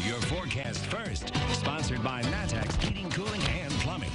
your forecast first. Sponsored by Matex Heating, Cooling, and Plumbing.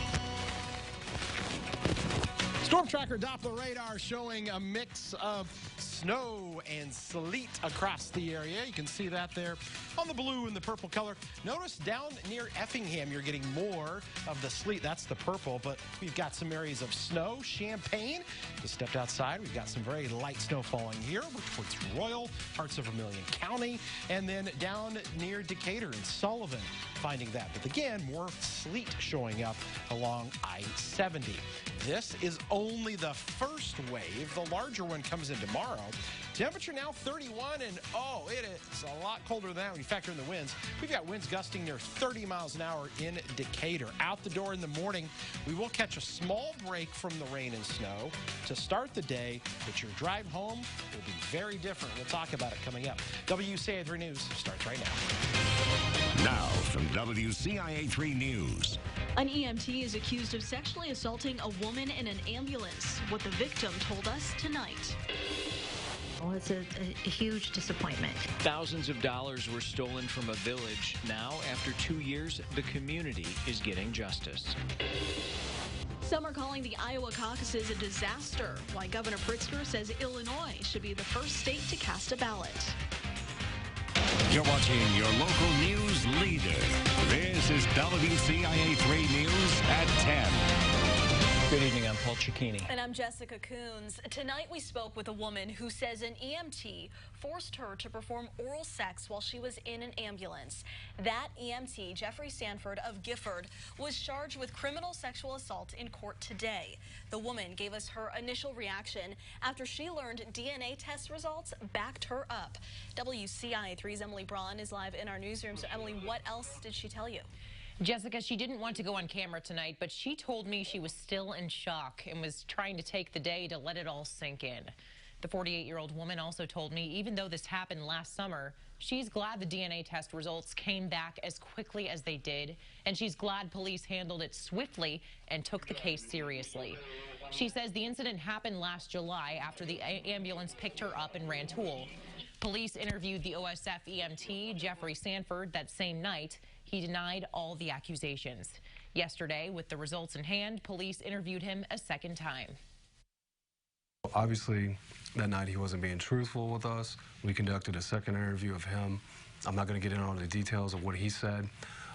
Storm Tracker Doppler radar showing a mix of snow and sleet across the area. You can see that there on the blue and the purple color. Notice down near Effingham, you're getting more of the sleet. That's the purple, but we've got some areas of snow. Champaign, just stepped outside. We've got some very light snow falling here. We're towards Royal, parts of Vermilion County, and then down near Decatur and Sullivan, finding that. But again, more sleet showing up along I-70. This is only the first wave. The larger one comes in tomorrow. Temperature now 31, and oh, it is a lot colder than that when you factor in the winds. We've got winds gusting near 30 miles an hour in Decatur. Out the door in the morning, we will catch a small break from the rain and snow to start the day, but your drive home will be very different. We'll talk about it coming up. WCIA 3 News starts right now. Now from WCIA 3 News. An EMT is accused of sexually assaulting a woman in an ambulance. What the victim told us tonight. Well, it's a huge disappointment. Thousands of dollars were stolen from a village. Now, after 2 years, the community is getting justice. Some are calling the Iowa caucuses a disaster. Why Governor Pritzker says Illinois should be the first state to cast a ballot. You're watching your local news leader. This is WCIA 3 News at 10. Good evening, I'm Paul Cicchini. And I'm Jessica Coons. Tonight we spoke with a woman who says an EMT forced her to perform oral sex while she was in an ambulance. That EMT, Jeffrey Sanford of Gifford, was charged with criminal sexual assault in court today. The woman gave us her initial reaction after she learned DNA test results backed her up. WCIA 3's Emily Braun is live in our newsroom. So Emily, what else did she tell you? Jessica, she didn't want to go on camera tonight, but she told me she was still in shock and was trying to take the day to let it all sink in. The 48-year-old woman also told me even though this happened last summer, she's glad the DNA test results came back as quickly as they did, and she's glad police handled it swiftly and took the case seriously. She says the incident happened last July after the ambulance picked her up in Rantoul. Police interviewed the OSF EMT, Jeffrey Sanford, that same night. He denied all the accusations. Yesterday, with the results in hand, police interviewed him a second time. Obviously, that night he wasn't being truthful with us. We conducted a second interview of him. I'm not going to get into all the details of what he said,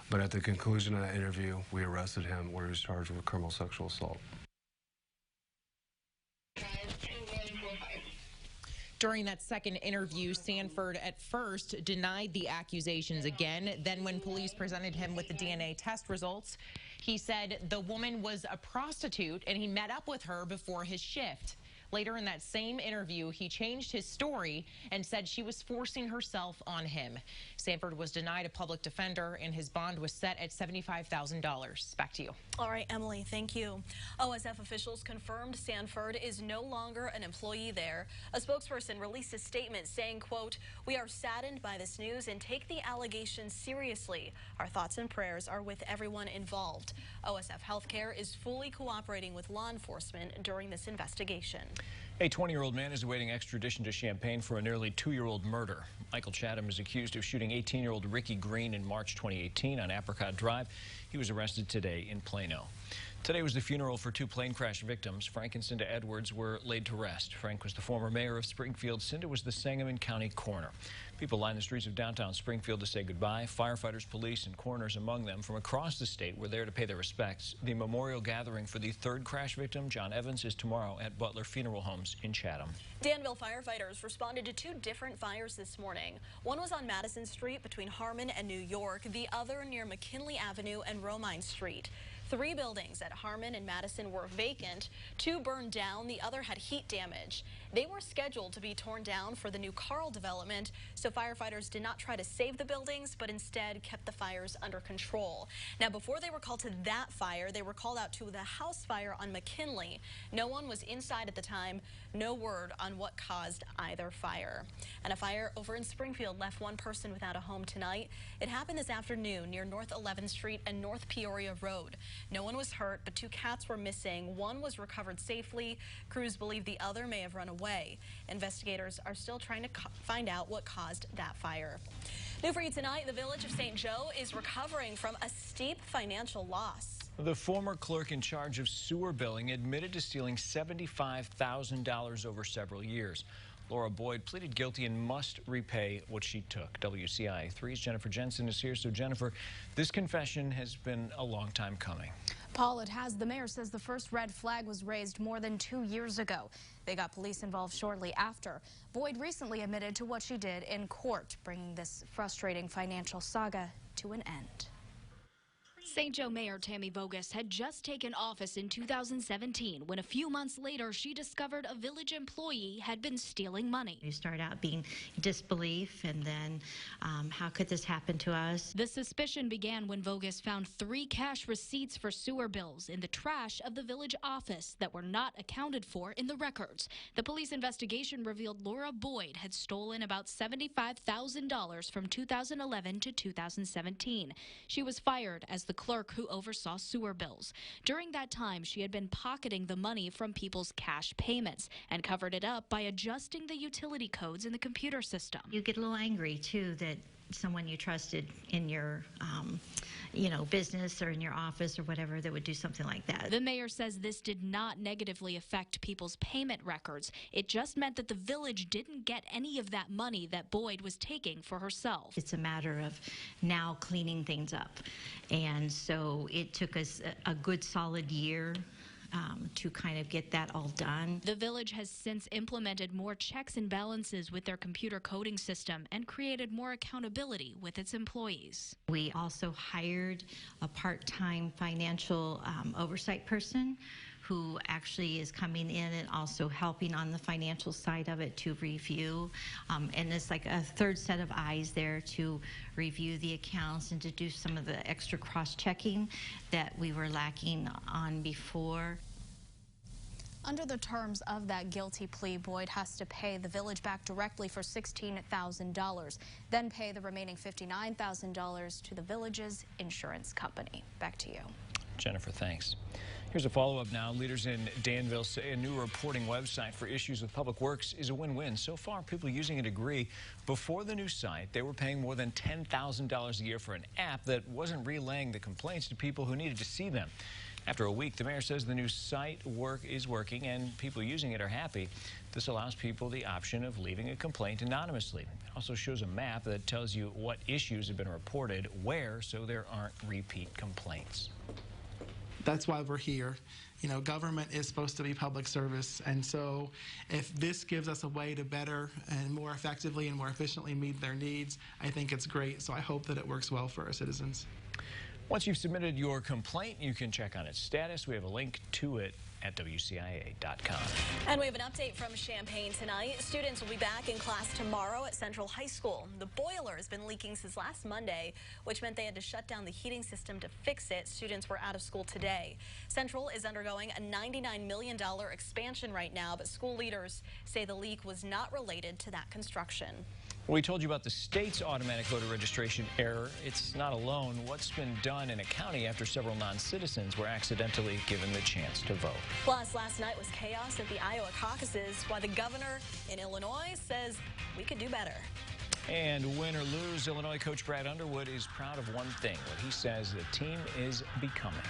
but at the conclusion of that interview, we arrested him where he was charged with criminal sexual assault. During that second interview, Sanford at first denied the accusations again. Then when police presented him with the DNA test results, he said the woman was a prostitute and he met up with her before his shift. Later in that same interview, he changed his story and said she was forcing herself on him. Sanford was denied a public defender and his bond was set at $75,000. Back to you. All right, Emily, thank you. OSF officials confirmed Sanford is no longer an employee there. A spokesperson released a statement saying, quote, "We are saddened by this news and take the allegations seriously. Our thoughts and prayers are with everyone involved." OSF Healthcare is fully cooperating with law enforcement during this investigation. A 20-year-old man is awaiting extradition to Champaign for a nearly 2-year-old murder. Michael Chatham is accused of shooting 18-year-old Ricky Green in March 2018 on Apricot Drive. He was arrested today in Plano. Today was the funeral for 2 plane crash victims. Frank and Cinda Edwards were laid to rest. Frank was the former mayor of Springfield. Cinda was the Sangamon County coroner. People lined the streets of downtown Springfield to say goodbye. Firefighters, police, and coroners among them from across the state were there to pay their respects. The memorial gathering for the 3rd crash victim, John Evans, is tomorrow at Butler Funeral Homes in Chatham. Danville firefighters responded to 2 different fires this morning. One was on Madison Street between Harmon and New York, the other near McKinley Avenue and Romine Street. 3 buildings at Harmon and Madison were vacant. 2 burned down. The other had heat damage. They were scheduled to be torn down for the new Carl development, so firefighters did not try to save the buildings, but instead kept the fires under control. Now, before they were called to that fire, they were called out to the house fire on McKinley. No one was inside at the time. No word on what caused either fire. And a fire over in Springfield left 1 person without a home tonight. It happened this afternoon near North 11th Street and North Peoria Road. No one was hurt, but 2 cats were missing. One was recovered safely. Crews believe the other may have run away. Investigators are still trying to find out what caused that fire. New for you tonight, the village of St. Joe is recovering from a steep financial loss. The former clerk in charge of sewer billing admitted to stealing $75,000 over several years. Laura Boyd pleaded guilty and must repay what she took. WCIA 3's Jennifer Jensen is here. So, Jennifer, this confession has been a long time coming. Paul, it has. The mayor says the first red flag was raised more than 2 years ago. They got police involved shortly after. Boyd recently admitted to what she did in court, bringing this frustrating financial saga to an end. St. Joe Mayor Tammy Voges had just taken office in 2017 when a few months later she discovered a village employee had been stealing money. You start out being disbelief and then how could this happen to us? The suspicion began when Voges found 3 cash receipts for sewer bills in the trash of the village office that were not accounted for in the records. The police investigation revealed Laura Boyd had stolen about $75,000 from 2011 to 2017. She was fired as the clerk who oversaw sewer bills. During that time, she had been pocketing the money from people's cash payments and covered it up by adjusting the utility codes in the computer system. You get a little angry, too, that someone you trusted in your business or in your office or whatever that would do something like that. The mayor says this did not negatively affect people's payment records. It just meant that the village didn't get any of that money that Boyd was taking for herself. It's a matter of now cleaning things up. And so it took us a good solid year to kind of get that all done. The village has since implemented more checks and balances with their computer coding system and created more accountability with its employees. We also hired a part-time financial oversight person who actually is coming in and also helping on the financial side of it to review. And it's like a third set of eyes there to review the accounts and to do some of the extra cross-checking that we were lacking on before. Under the terms of that guilty plea, Boyd has to pay the village back directly for $16,000, then pay the remaining $59,000 to the village's insurance company. Back to you. Jennifer, thanks. Here's a follow-up now. Leaders in Danville say a new reporting website for issues with public works is a win-win. So far, people using it agree. Before the new site, they were paying more than $10,000 a year for an app that wasn't relaying the complaints to people who needed to see them. After a week, the mayor says the new site is working and people using it are happy. This allows people the option of leaving a complaint anonymously. It also shows a map that tells you what issues have been reported where, so there aren't repeat complaints. That's why we're here. You know, government is supposed to be public service, and so if this gives us a way to better and more effectively and more efficiently meet their needs, I think it's great. So I hope that it works well for our citizens. Once you've submitted your complaint, you can check on its status. We have a link to it at WCIA.com. And we have an update from Champaign tonight. Students will be back in class tomorrow at Central High School. The boiler has been leaking since last Monday, which meant they had to shut down the heating system to fix it. Students were out of school today. Central is undergoing a $99 million expansion right now, but school leaders say the leak was not related to that construction. We told you about the state's automatic voter registration error. It's not alone. What's been done in a county after several non-citizens were accidentally given the chance to vote. Plus, last night was chaos at the Iowa caucuses, while the governor in Illinois says we could do better. And win or lose, Illinois coach Brad Underwood is proud of one thing, what he says the team is becoming.